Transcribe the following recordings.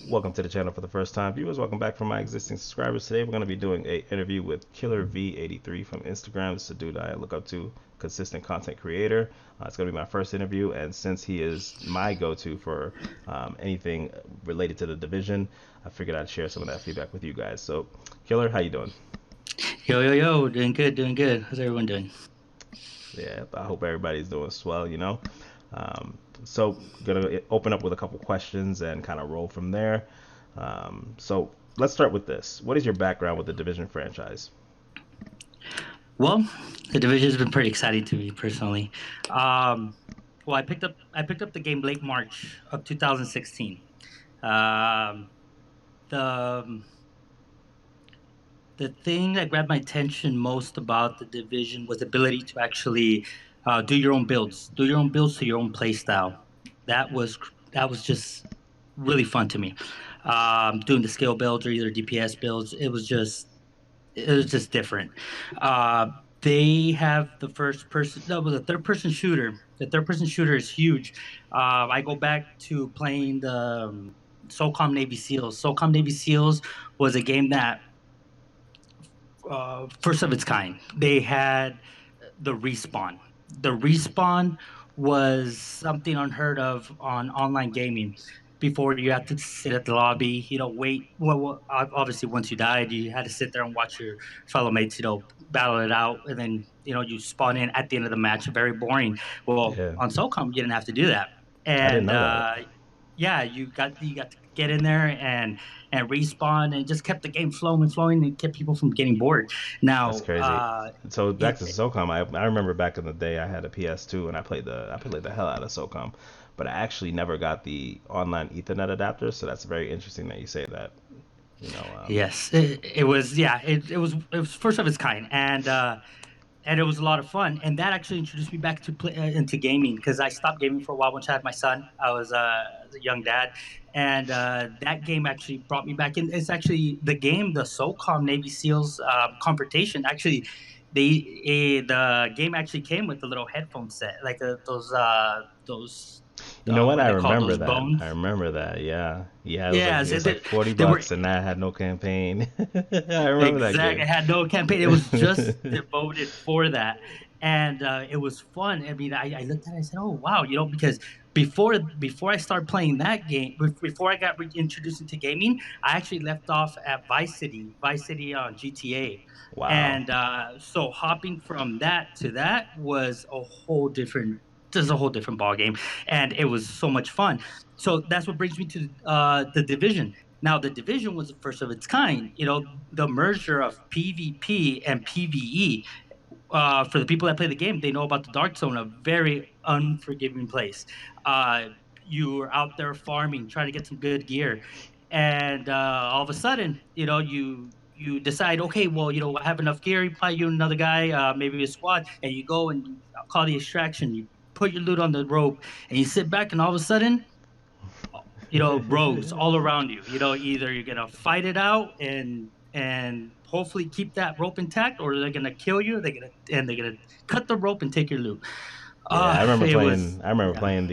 Welcome to the channel for the first time. Viewers, welcome back from my existing subscribers. Today we're going to be doing an interview with KillerVee 83 from Instagram. This is a dude I look up to, consistent content creator. It's going to be my first interview, and since he is my go-to for anything related to the division, I figured I'd share some of that feedback with you guys. So, Killer, how you doing? Yo, yo, yo, doing good, doing good. How's everyone doing? Yeah, I hope everybody's doing swell. So gonna open up with a couple questions and kind of roll from there. So let's start with this. What is your background with the Division franchise? Well, the division's been pretty exciting to me personally. Um, well, I picked up the game late March of 2016. Um, the the thing that grabbed my attention most about the division was the ability to actually do your own builds to your own play style. That was that was just really fun to me. Doing the skill builds or either DPS builds, it was just different. Uh, they have the first person, no, the third person shooter. The third person shooter is huge. I go back to playing the SOCOM Navy SEALs. SOCOM Navy SEALs was a game that first of its kind. They had the respawn. The respawn was something unheard of on online gaming. Before you had to sit at the lobby, wait. Obviously, once you died, you had to sit there and watch your fellow mates, battle it out, and then you spawn in at the end of the match. Very boring. Well, Yeah, on SOCOM, you didn't have to do that, I didn't and know that. yeah, you got to get in there and respawn, and it just kept the game flowing and flowing, and kept people from getting bored. That's Now, crazy. So back it, to SOCOM, I remember back in the day I had a PS2 and I played the hell out of SOCOM, but I actually never got the online Ethernet adapter. So that's very interesting that you say that. You know, Yes, it was. Yeah, it was first of its kind, and it was a lot of fun. And that actually introduced me back to into gaming because I stopped gaming for a while once I had my son. I was a young dad, and that game actually brought me back in. It's actually the game, the SOCOM Navy SEALs confrontation. Actually, the game actually came with a little headphone set, like those You know what? what are I they called? remember Those that. I bones. remember that. Yeah. Yeah, it was like Yeah, it so was like 40 they were bucks and I had no campaign. I remember that exactly. game. It had no campaign. It was just devoted for that, and it was fun. I mean, I looked at it. I said, "Oh wow," because before I started playing that game, before I got introduced into gaming, I actually left off at Vice City on GTA, Wow. and so hopping from that to that was a whole different. Just a whole different ball game, and it was so much fun. So that's what brings me to the division. Now, the division was the first of its kind. The merger of PvP and PvE. For the people that play the game, they know about the Dark Zone, a very unforgiving place. Uh, you're out there farming, trying to get some good gear, and all of a sudden, you decide, okay, well, I have enough gear. You probably you and another guy, maybe a squad, and you go and you call the extraction. You put your loot on the rope, and you sit back, and all of a sudden, rogues all around you. Either you're gonna fight it out and hopefully keep that rope intact, or they're gonna kill you. They're gonna cut the rope and take your loot. Yeah, I remember It was playing. I remember yeah. playing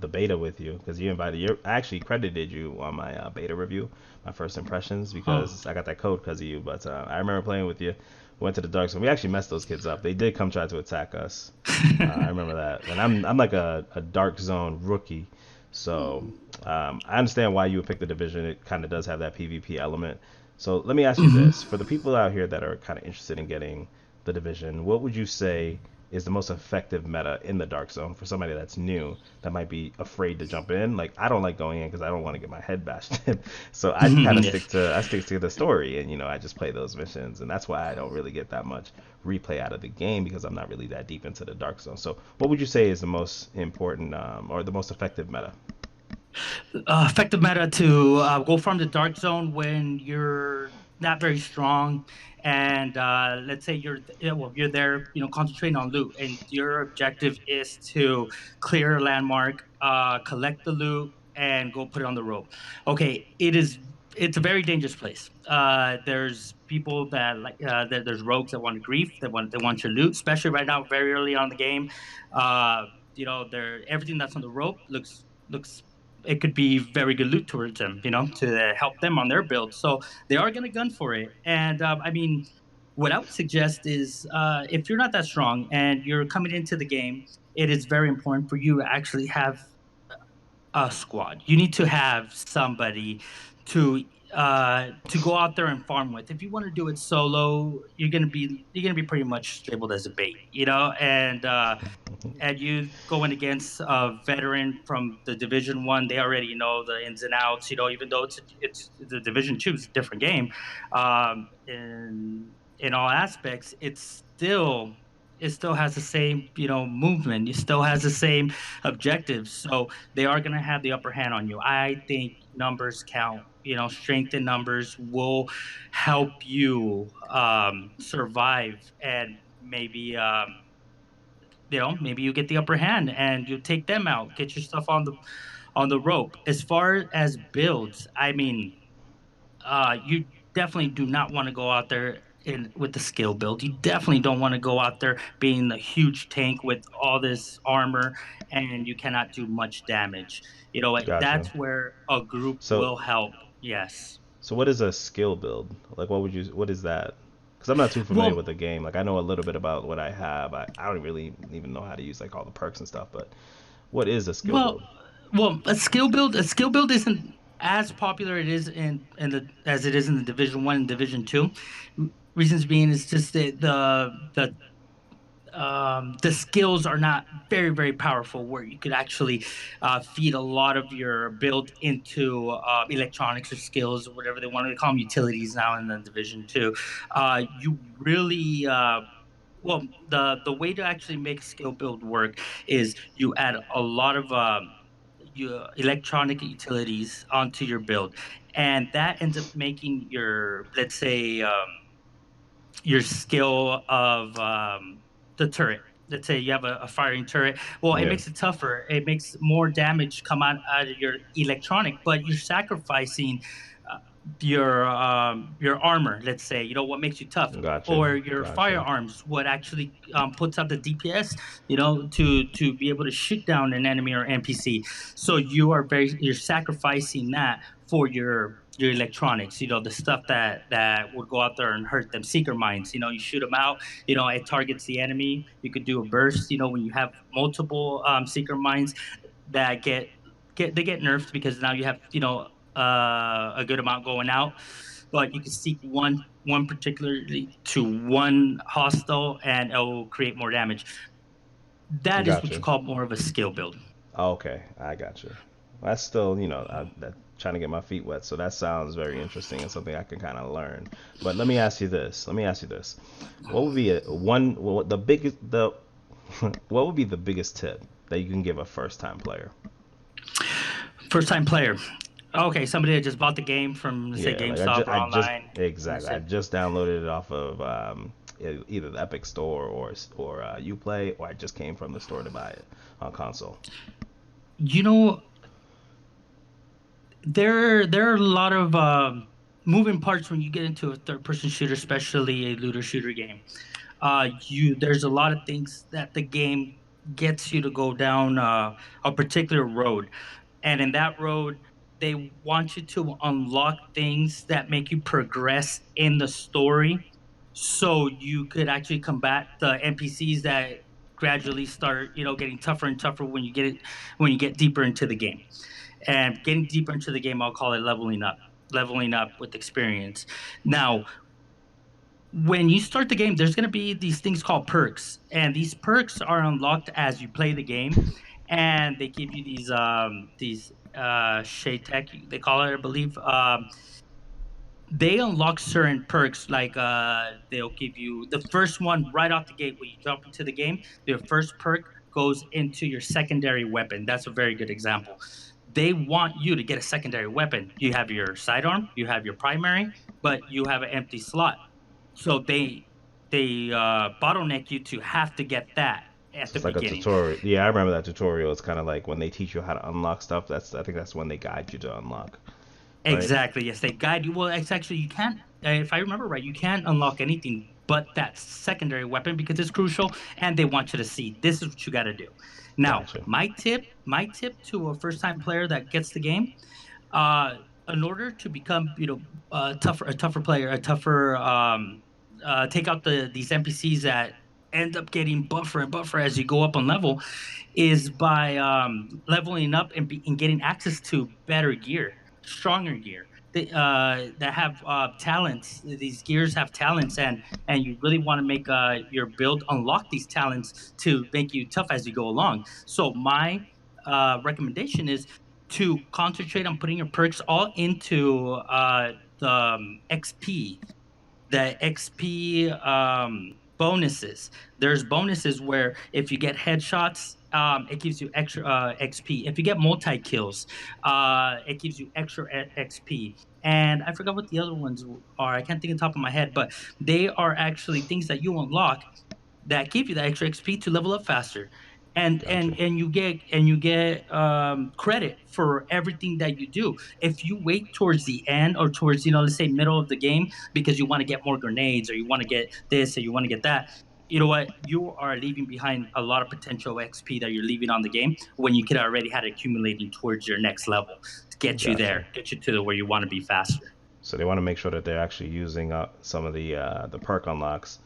the beta with you because you invited. You I actually credited you on my beta review, my first impressions Oh. because I got that code because of you. But I remember playing with you. Went to the dark zone. We actually messed those kids up. They did come try to attack us. I remember that. And I'm like a dark zone rookie, so I understand why you would pick the division. It kind of does have that PvP element. So let me ask you Mhm. this: for the people out here that are kind of interested in getting the division, what would you say is the most effective meta in the dark zone for somebody that's new that might be afraid to jump in? Like I don't like going in because I don't want to get my head bashed in. So I kind of Yes. stick to the story, and I just play those missions, and that's why I don't really get that much replay out of the game because I'm not really that deep into the dark zone. So what would you say is the most important or the most effective meta? Effective meta to go from the dark zone when you're not very strong, and let's say you're there, concentrating on loot, and your objective is to clear a landmark, collect the loot, and go put it on the rope. Okay, it's a very dangerous place. There's people that there's rogues that want to grief, they want your loot, especially right now, very early on in the game. They're everything that's on the rope looks it could be very good loot towards them, to help them on their build. So they are going to gun for it. And I mean, what I would suggest is if you're not that strong and you're coming into the game, it is very important for you to actually have a squad. You need to have somebody to to go out there and farm with. If you want to do it solo, you're gonna be pretty much labeled as a bait, and you going against a veteran from the Division 1, they already know the ins and outs. Even though it's the Division 2 is a different game, in all aspects, it still has the same movement. It still has the same objectives. So they are going to have the upper hand on you. I think numbers count. Strength in numbers will help you survive, and maybe you get the upper hand and you take them out, get your stuff on the rope. As far as builds, I mean, you definitely do not want to go out there with the skill build. You definitely don't want to go out there being a huge tank with all this armor and you cannot do much damage. Gotcha. That's where a group So will help. Yes. so what is a skill build? Like what is that? Because I'm not too familiar Well, with the game. Like I know a little bit about what I have. I don't really even know how to use like all the perks and stuff. But what is a skill well, build? well. A skill build isn't as popular it is in the as it is in the Division 1 and Division 2. Reasons being is just the skills are not very very powerful where you could actually feed a lot of your build into electronics or skills or whatever they want to call them, utilities now in the Division 2. You really well, the way to actually make skill build work is you add a lot of your electronic utilities onto your build, and that ends up making your, let's say, your skill of the turret. Let's say you have a firing turret. Well, it Yeah. makes it tougher. It makes more damage come out of your electronic, but you're sacrificing uh, your armor. Let's say what makes you tough, Gotcha. or your Gotcha. firearms. What actually puts out the DPS. To be able to shoot down an enemy or NPC. So you're sacrificing that for your electronics, the stuff that would go out there and hurt them. Seeker mines, you shoot them out, it targets the enemy. You could do a burst, when you have multiple seeker mines that get nerfed because now you have a good amount going out, but you can seek one particularly to one hostile and it will create more damage. That is what you Gotcha. call more of a skill build. Okay, I gotcha. That's still, trying to get my feet wet. So that sounds very interesting and something I can kind of learn. But let me ask you this. Let me ask you this. What would be the biggest the what would be the biggest tip that you can give a first time player? First time player. Okay, somebody that just bought the game from, let's say, Yeah, like GameStop or I just online. You exactly. I said, just downloaded it off of either the Epic Store or UPlay, or I just came from the store to buy it on console. you know, there are a lot of moving parts when you get into a third person shooter, especially a looter shooter game. There's a lot of things that the game gets you to go down a particular road, and in that road they want you to unlock things that make you progress in the story so you could actually combat the NPCs that gradually start getting tougher and tougher when you get deeper into the game. And getting deeper into the game, I'll call it leveling up with experience. Now, when you start the game, there's going to be these things called perks, and these perks are unlocked as you play the game, and they give you these shade tech, they call it, I believe. They unlock certain perks, like they'll give you the first one right off the gate when you jump into the game. Your first perk goes into your secondary weapon. That's a very good example. They want you to get a secondary weapon. You have your sidearm, you have your primary, but you have an empty slot. So they bottleneck you to have to get that at So the it's like a beginning. tutorial. Yeah, I remember that tutorial. It's kind of like when they teach you how to unlock stuff. I think that's when they guide you to unlock, right? Exactly. Yes, they guide you. Well, it's actually you can't. If I remember right, you can't unlock anything but that secondary weapon because it's crucial, and they want you to see this is what you got to do. Now, Gotcha. my tip to a first time player that gets the game, uh, in order to become, a tougher player, a tougher, take out these NPCs that end up getting buffer and buffer as you go up on level, is by leveling up and getting access to better gear, stronger gear. That have talents. These gears have talents, and you really want to make your build unlock these talents to make you tough as you go along. So my recommendation is to concentrate on putting your perks all into the XP bonuses. There's bonuses where if you get headshots, it gives you extra XP. If you get multi kills, it gives you extra XP. And I forgot what the other ones are. I can't think on top of my head, but they are actually things that you unlock that give you that extra XP to level up faster. And and Gotcha. and you get credit for everything that you do. If you wait towards the end or towards, let's say middle of the game because you want to get more grenades or you want to get this or you want to get that, you know what? You are leaving behind a lot of potential XP that you're leaving on the game when you could already had it accumulating towards your next level to get you Gotcha. there, get you to the where you want to be faster. So they want to make sure that they're actually using up some of the perk unlocks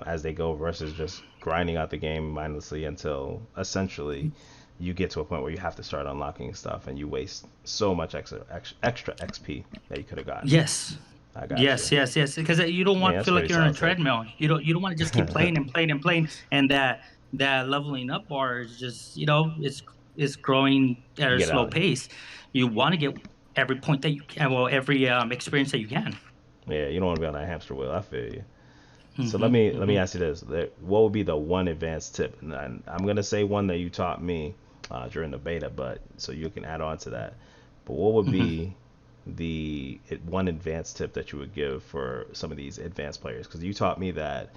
as they go versus just grinding out the game mindlessly until essentially you get to a point where you have to start unlocking stuff and you waste so much extra XP that you could have gotten. Yes. I got you. Yes. Because you don't Yeah, want to that's feel like pretty you're on a solid tip. treadmill. You don't want to just keep playing and playing and playing, and that leveling up bar is just it's growing at You a get slow out. pace. You want to get every point that you can, well, every experience that you can. Yeah, you don't want to be on that hamster wheel. I feel you. So let Hmm. me let me Hmm. ask you this: what would be the one advanced tip? And I'm gonna say one that you taught me during the beta, but so you can add on to that. But what would Hmm. be the one advanced tip that you would give for some of these advanced players? Because you taught me that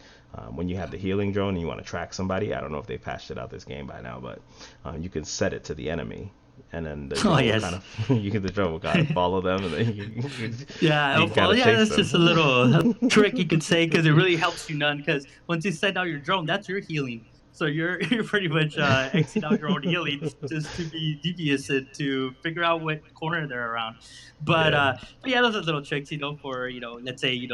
when you have the healing drone and you want to track somebody, I don't know if they patched it out this game by now, but you can set it to the enemy, and then the Oh drone will kind yes. of the drone will kind of follow them, and then Yeah, you can kind of yeah, chase that's just a them. little a trick you could say because it really helps you none. Because once you send out your drone, that's your healing. So you're you're pretty much Xing out your own healing just to be devious and to figure out what corner they're around. But Yeah, uh, but yeah, those are little tricks, for let's say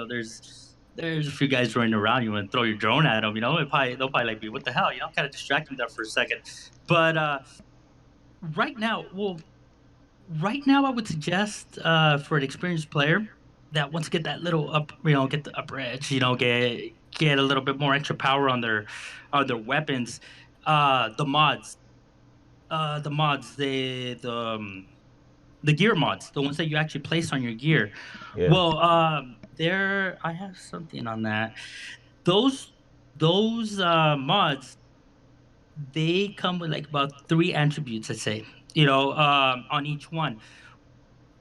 there's a few guys running around. You want to throw your drone at them, they'll probably like be what the hell, kind of distract them there for a second. But right now, well, right now, I would suggest for an experienced player that wants to get that little up, get the upper edge, get a little bit more extra power on their weapons. The mods, the gear mods, the ones that you actually place on your gear. yeah. Well, there I have something on that. Those those mods, they come with like about three attributes, I'd say. On each one,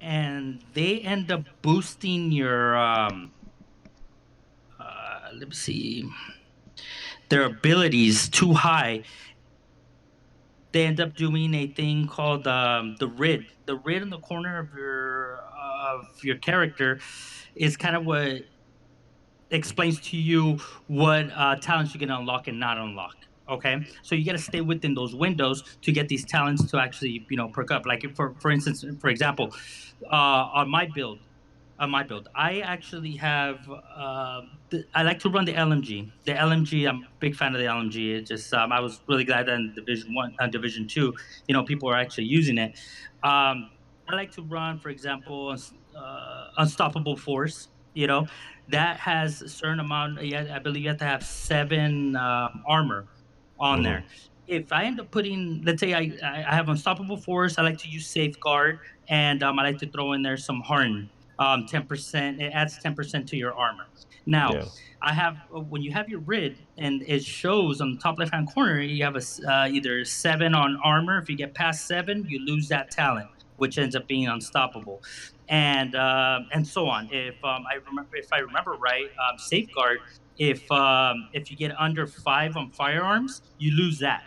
and they end up boosting your let me see, their abilities too high. They end up doing a thing called the rid in the corner of your character is kind of what explains to you what talents you can unlock and not unlock. Okay, so you got to stay within those windows to get these talents to actually perk up. Like for instance, for example, on my build, I actually have. I like to run the LMG. The LMG, I'm a big fan of the LMG. It just I was really glad that in Division 1, Division 2, people are actually using it. I like to run, for example, Unstoppable Force. That has a certain amount. Yeah, I believe you have to have 7 armor on Hmm. there. If I end up putting, let's say I have Unstoppable Force, I like to use Safeguard, and I like to throw in there some Harden. 10%. It adds 10% to your armor. Now, Yeah. I have when you have your rid, and it shows on the top left hand corner, you have either 7 on armor. If you get past 7, you lose that talent, which ends up being unstoppable, and so on. If I remember right, safeguard. If you get under 5 on firearms, you lose that.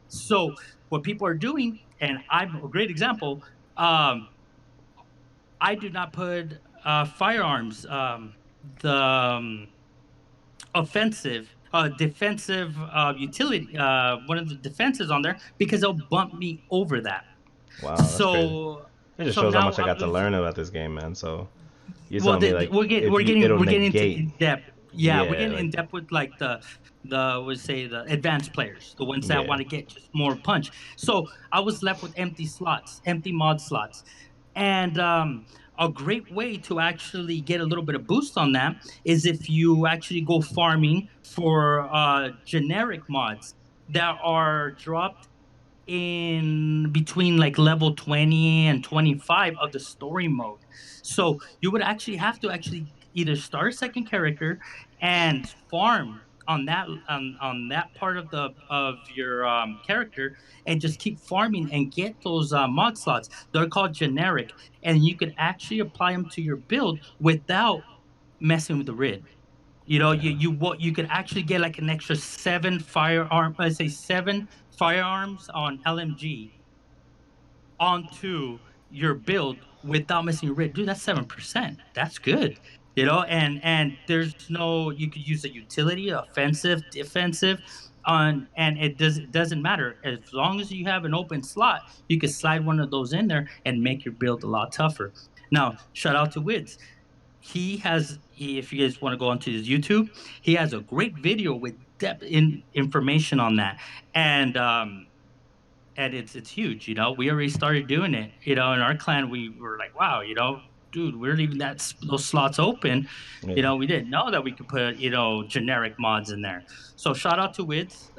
So what people are doing, and I'm a great example. Um, I do not put firearms. The offensive, defensive utility, one of the defenses on there because they'll bump me over that. Wow, that's crazy. So, It just so shows how now much I I'm got to losing. learn about this game, man. So you're Well, telling me like if we're you getting it'll we're getting into negate, in depth. Yeah, we're yeah, getting like in depth with like the would say the advanced players, the ones that yeah, want to get just more punch. So I was left with empty slots, empty mod slots, and a great way to actually get a little bit of boost on that is if you actually go farming for generic mods that are dropped in between like level 20 and 25 of the story mode. So you would actually have to actually either start a second character and farm on that part of your character and just keep farming and get those mod slots. They're called generic, and you could actually apply them to your build without messing with the rid. You know, okay, you could actually get like an extra seven firearm, let's say seven firearms on LMG onto your build without missing a rig. Dude, that's 7%. That's good. You know, and there's no you could use a utility, offensive, defensive, on and it doesn't matter. As long as you have an open slot, you can slide one of those in there and make your build a lot tougher. Now, shout out to Wids. If you guys want to go onto his YouTube, he has a great video with depth in information on that. And and it's huge. You know, we already started doing it. You know, in our clan, we were like, wow, you know, dude, we're leaving those slots open. You yeah, know, we didn't know that we could put generic mods in there. So shout out to Wids.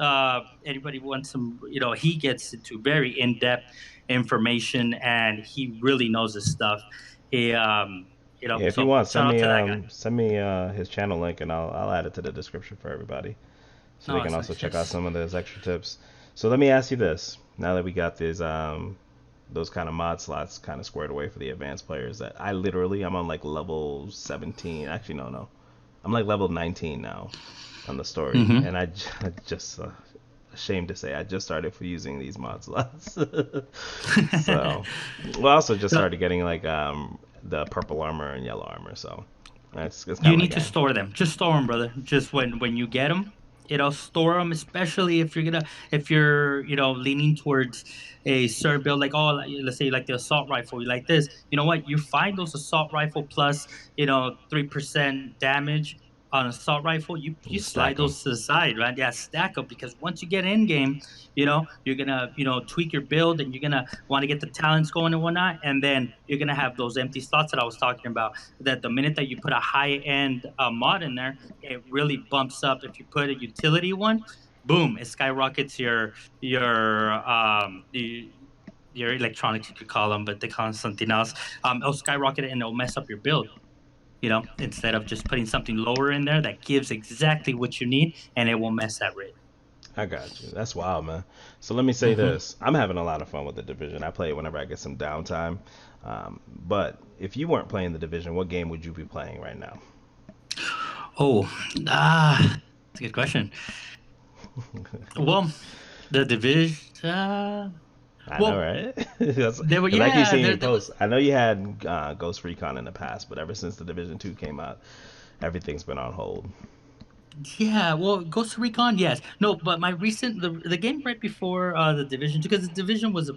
Anybody wants some? You know, he gets into very in depth information, and he really knows his stuff. He yeah. If you so want, shout out to that guy. send me his channel link and I'll add it to the description for everybody, so they No, can it's also nice. check out Yes. some of those extra tips. So let me ask you this: now that we got these those kind of mod slots kind of squared away for the advanced players, that I'm on like level 17. Actually, no, I'm like level 19 now on the story, Mm-hmm. and I just ashamed to say I just started for using these mod slots. So, well, I also just So, started getting like the purple armor and yellow armor, so it's kind you of like need to store them. Just store them, brother. Just when you get them, store them. Especially if you're leaning towards a certain build, like let's say like the assault rifle. You like this. You know what? You find those assault rifle plus 3% damage on assault rifle. You just stack slide them. those to the side, right? Yeah, stack them because once you get in game, you're gonna tweak your build and you're gonna want to get the talents going and whatnot, and then you're gonna have those empty slots that I was talking about that the minute that you put a high end mod in there, it really bumps up. If you put a utility one, boom, it skyrockets your electronics, you could call them, but they call them something else. It'll skyrocket it and it'll mess up your build. Instead of just putting something lower in there that gives exactly what you need, and it won't mess that rid. I got you. That's wild, man. So let me say Hmm. this: I'm having a lot of fun with the division. I play it whenever I get some downtime. But if you weren't playing the division, what game would you be playing right now? Oh, that's a good question. Well, the division. I know, Well, right? Because there were I keep yeah, seeing you there was post. I know you had Ghost Recon in the past, but ever since the Division 2 came out, everything's been on hold. Yeah, well, Ghost Recon, yes. No, but my recent the game right before the division, because the division was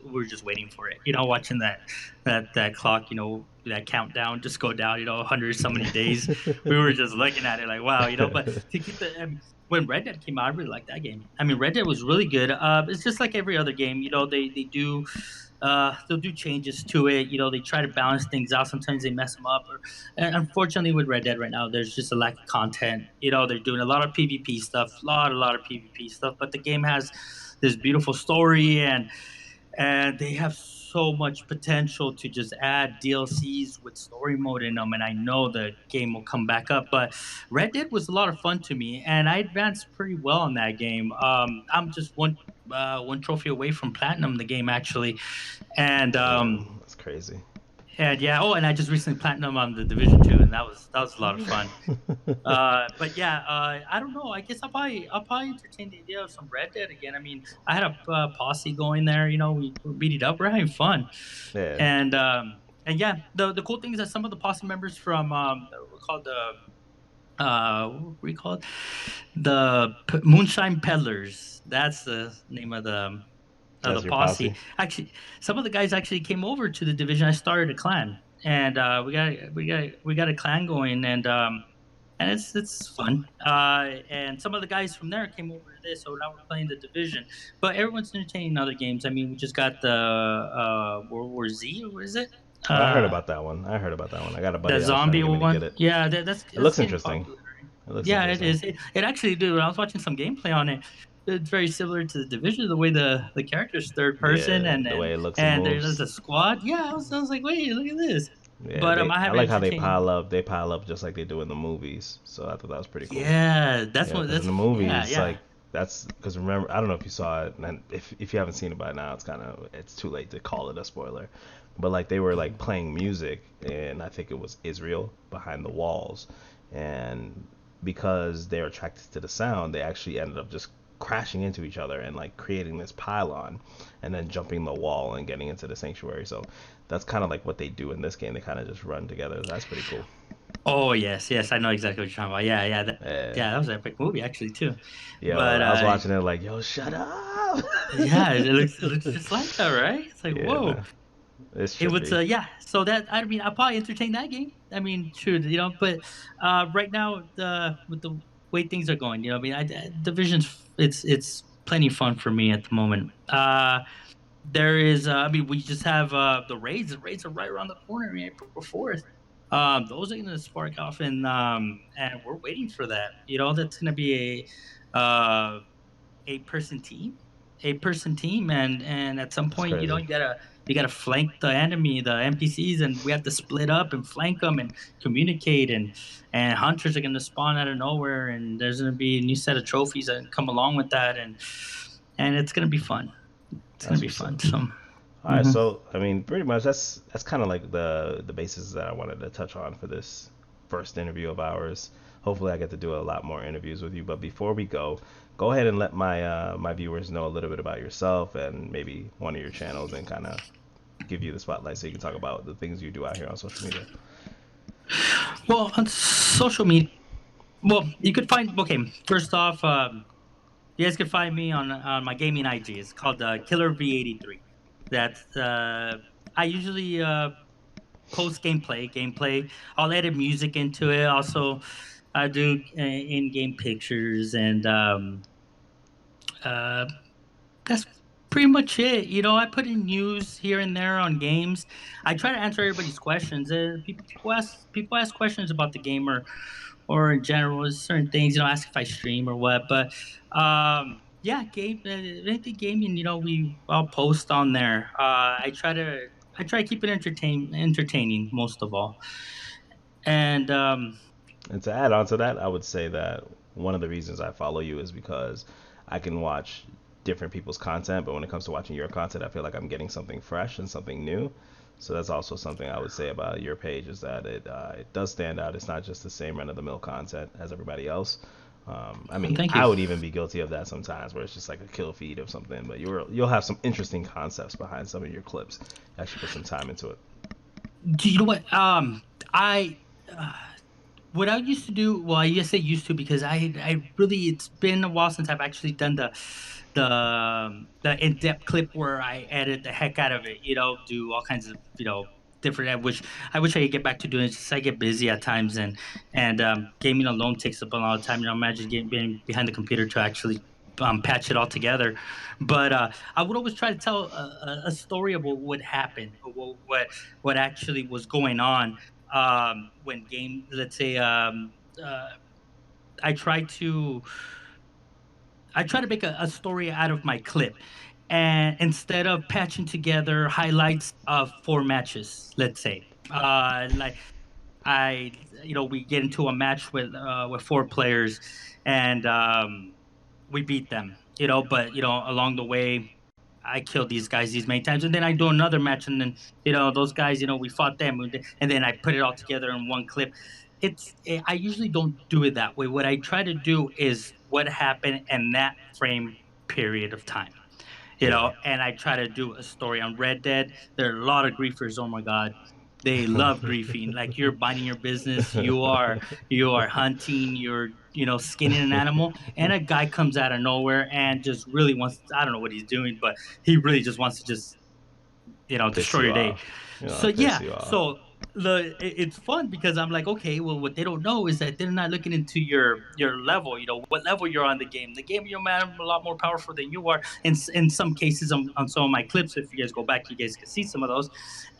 we were just waiting for it, watching that clock, that countdown just go down, 100 so many days. We were just looking at it like, wow, but to keep when Red Dead came out, I really liked that game. I mean, Red Dead was really good. It's just like every other game, they'll do changes to it. They try to balance things out. Sometimes they mess them up. And unfortunately, with Red Dead right now, there's just a lack of content. They're doing a lot of PvP stuff, a lot of PvP stuff. But the game has this beautiful story, and they have so much potential to just add DLCs with story mode in them. And I know the game will come back up. But Red Dead was a lot of fun to me, and I advanced pretty well in that game. I'm just one trophy away from platinum the game actually, and Damn, that's crazy. yeah. Oh, and I just recently platinum on the Division 2, and that was a lot of fun. But yeah, I don't know. I guess I'll probably entertain the idea of some Red Dead again. I mean, I had a posse going there. We're beat it up. We're having fun, Yeah. and yeah, the cool thing is that some of the posse members from we're called what we call it? Moonshine Peddlers. That's the name of the That's your posse. posse. Actually, some of the guys actually came over to the division. I started a clan, and we got a clan going, and it's fun. And some of the guys from there came over to this, so now we're playing the division. But everyone's entertaining other games. I mean, we just got the World War Z, or what is it? Oh, I heard Uh, about that one. I heard about that one. I got a the buddy that was trying to zombie get me to get one. it. Yeah, It that's looks getting interesting. popular. It looks Yeah, it interesting. is. It actually did. When I was watching some gameplay on it, it's very similar to the division, the way the character's third person, Yeah, and the and way it looks and and there's moves. a squad. Yeah, I was like, wait, look at this. Yeah, But they. I I haven't like how they entertained. pile up. They pile up just like they do in the movies. So I thought that was pretty cool. Yeah, Yeah, because in the yeah, movies, yeah. like that's because remember, I don't know if you saw it, and if you haven't seen it by now, it's too late to call it a spoiler. But like they were like playing music, and I think it was Israel behind the walls, and because they're attracted to the sound, they actually ended up just crashing into each other and like creating this pylon, and then jumping the wall and getting into the sanctuary. So that's kind of like what they do in this game. They kind of just run together. That's pretty cool. Oh yes, yes, I know exactly what you're talking about. Yeah, Uh, yeah, that was an epic movie actually too. yo, But I was watching it like, yo, shut up. yeah, it looks just like that, right? It's like Yeah, whoa. man. It's It was trippy. yeah. So that I mean, I'll probably entertain that game. I mean, sure, but right now the with the way things are going, I mean, divisions it's plenty fun for me at the moment. There is, I mean, we just have the Raids. The Raids are right around the corner, I mean, April 4th. Those are going to spark off, and we're waiting for that. That's going to be a 8-person team, 8-person team, and at some That's point, crazy. you gotta flank the enemy, the NPCs, and we have to split up and flank them and communicate, and hunters are gonna spawn out of nowhere, and there's gonna be a new set of trophies that come along with that, and it's gonna be fun. It's gonna That's be what's up. fun. So, All right, mhm. so I mean, pretty much that's kind of like the basis that I wanted to touch on for this first interview of ours. Hopefully, I get to do a lot more interviews with you. But before we go ahead and let my viewers know a little bit about yourself and maybe one of your channels, and kind of give you the spotlight so you can talk about the things you do out here on social media. Well, on social media, well, you could find. Okay, first off, you guys can find me on my gaming IG. It's called KillerVee 83. That's I usually post gameplay. I'll edit music into it. Also, I do in-game pictures, and uh, that's pretty much it. I put in news here and there on games. I try to answer everybody's questions. People ask questions about the game, or in general certain things. Ask if I stream or what. But yeah, anything gaming. I'll post on there. I try to keep it entertaining most of all. And And to add on to that, I would say that one of the reasons I follow you is because I can watch different people's content, but when it comes to watching your content, I feel like I'm getting something fresh and something new. So that's also something I would say about your page is that it does stand out. It's not just the same run of the mill content as everybody else. I mean, thank you. I would even be guilty of that sometimes, where it's just like a kill feed of something. But you'll have some interesting concepts behind some of your clips. Actually, put some time into it. Do you know what? I uh, what I used to do. Well, I just say used to because I really it's been a while since I've actually done the in depth clip where I edit the heck out of it. Do all kinds of different. I wish I could get back to doing it. Just I get busy at times, and gaming alone takes up a lot of time. Imagine being behind the computer to actually patch it all together. But I would always try to tell a story of what would happen, or what actually was going on when game. Let's say uh, I try to make a story out of my clip, and instead of patching together highlights of 4 matches, let's say, like I, we get into a match with 4 players, and we beat them, but along the way, I killed these guys these many times, and then I do another match, and then those guys, we fought them, and then I put it all together in one clip. I usually don't do it that way. What I try to do is what happened in that frame period of time, Yeah. and I try to do a story on Red Dead. There are a lot of griefers. Oh my god, They love griefing. Like you're minding your business, you are hunting, you're skinning an animal, and a guy comes out of nowhere and just really wants. I don't know what he's doing, but he really just wants to just Piss destroy you your day. off. So Piss yeah, you off. so it's fun because I'm like, okay, well, what they don't know is that they're not looking into your level. What level you're on the game. The game, man, a lot more powerful than you are. In some cases, on some of my clips, if you guys go back, you guys can see some of those.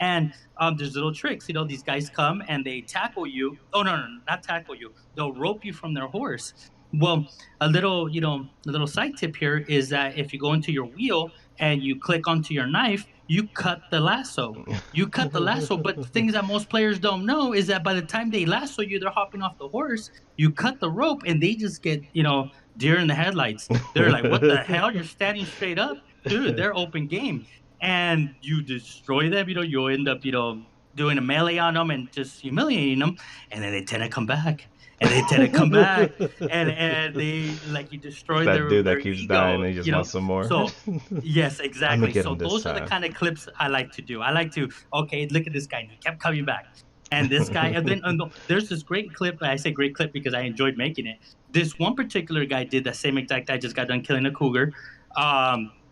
And there's little tricks. These guys come and they tackle you. Oh no, no, not tackle you. They'll rope you from their horse. Well, a little side tip here is that if you go into your wheel and you click onto your knife, you cut the lasso. You cut the lasso, but the things that most players don't know is that by the time they lasso you, they're hopping off the horse. You cut the rope, and they just get deer in the headlights. They're like, "What the hell? You're standing straight up, dude." They're open game, and you destroy them. You end up doing a melee on them and just humiliating them, and then they tend to come back. And they tend to come back, and they like you destroy That their dude that their keeps dying ego, and he just wants some more. So yes, I'm gonna exactly. get So him this those are the time. kind of clips I like to do. I like to, okay, look at this guy. He kept coming back. And this guy, and then there's this great clip. I say great clip because I enjoyed making it. This one particular guy did the same exact. I just got done killing a cougar.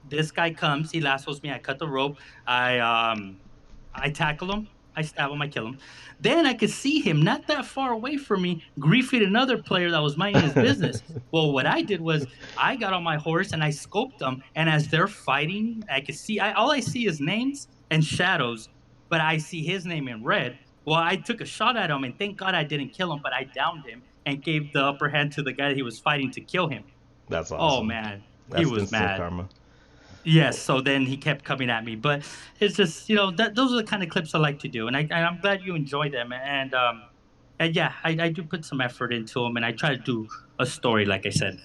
This guy comes, he lassos me. I cut the rope. I tackle him. I stab him. I kill him. Then I could see him not that far away from me griefing another player that was minding his business. Well, what I did was I got on my horse and I scoped them. And as they're fighting, I could see. All I see is names and shadows, but I see his name in red. Well, I took a shot at him, and thank God I didn't kill him, but I downed him and gave the upper hand to the guy he was fighting to kill him. That's Oh awesome. man, he That's was instant mad. karma. Yes, so then he kept coming at me, but it's just that those are the kind of clips I like to do, and I'm glad you enjoy them, and yeah, I do put some effort into them, and I try to do a story, like I said.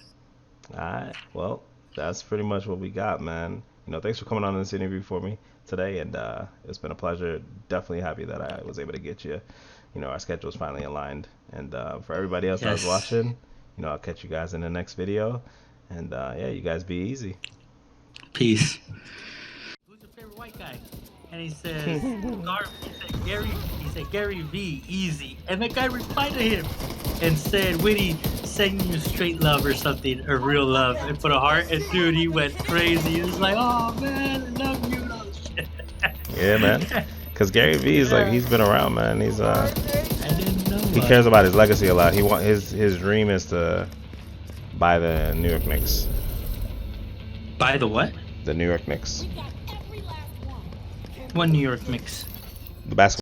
All right. Well, that's pretty much what we got, man. Thanks for coming on this interview for me today, and it's been a pleasure. Definitely happy that I was able to get you. Our schedules finally aligned, and for everybody else that was Yes, watching, I'll catch you guys in the next video, and yeah, you guys be easy. peace. Who's your favorite white guy? And he says, he said, Gary V, easy. And the guy replied to him and said, Whitty, sending you straight love or something, or real love, and put a heart. And dude, he went crazy. He was like, oh man, I love you. And all this shit. Yeah, man. Cause Gary Vee is like, he's been around, man. I didn't know. He cares about his legacy a lot. His dream is to buy the New York Knicks. Buy the what? The New York Knicks. One New York mix. The basketball